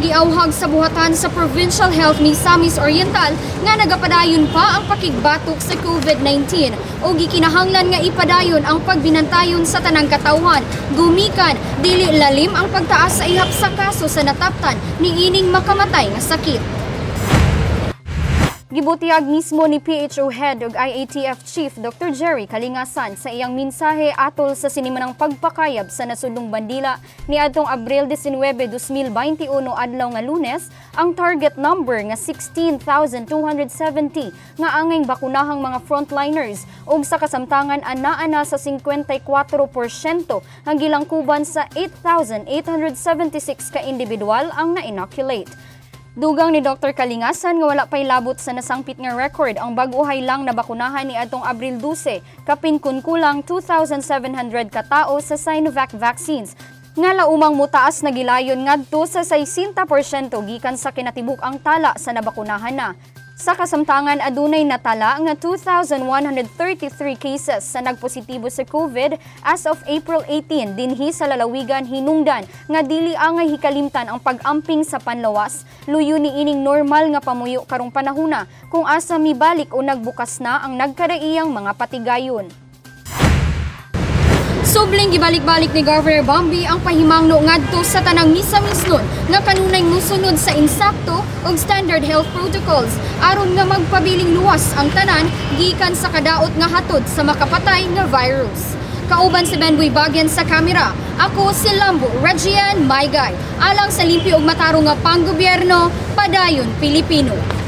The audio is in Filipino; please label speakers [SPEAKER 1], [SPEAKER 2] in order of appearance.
[SPEAKER 1] giauhag sa buhatan sa Provincial Health Misamis Oriental nga nagapadayon pa ang pakigbatok sa COVID-19 o gikinahanglan nga ipadayon ang pagbinantayon sa tanang katawhan. Gumikan, dili lalim ang pagtaas sa ihap sa kaso sa nataptan ni ining makamatay nga sakit. Gibutiag mismo ni PHO Head ug IATF Chief Dr. Jerry Kalingasan sa iyang mensahe atol sa sinimanang pagpakayab sa nasudnong bandila niadtong Abril 19, 2021 adlaw nga Lunes ang target number nga 16,270 nga angay bakunahang mga frontliners ug sa kasamtangan anaa na sa 54% ang gilangkuban sa 8,876 ka individual ang na-inoculate. Dugang ni Dr. Kalingasan nga wala pay labot sa nasangpit nga record ang bag-uhay lang na bakunahan ni adtong Abril 12 kapin kun kulang 2,700 ka tawo sa Sinovac vaccines nga laumang mutaas na gilayon ngadto sa 60% gikan sa kinatibuk ang tala sa nabakunahan na. Sa kasamtangan adunay natala nga 2,133 cases sa nagpositibo sa COVID as of April 18 dinhi sa lalawigan hinungdan nga dili angay hikalimtan ang pag-amping sa panlawas. Luyo ni ining normal nga pamuyo karong panahona kung asa mibalik o nagbukas na ang nagkadaiyang mga patigayon. Subling gibalik-balik ni Governor Bambi ang pahimangno ngadto sa tanang misamisnon nga kanunay musunod sa insakto ug standard health protocols aron nga magpabiling luwas ang tanan gikan sa kadaot nga hatod sa makapatay nga virus. Kauban si Benboy Bagyan sa kamera, ako si Lambo Regian Maygay, alang sa limpyo ug matarong nga panggobyerno, padayon Pilipino.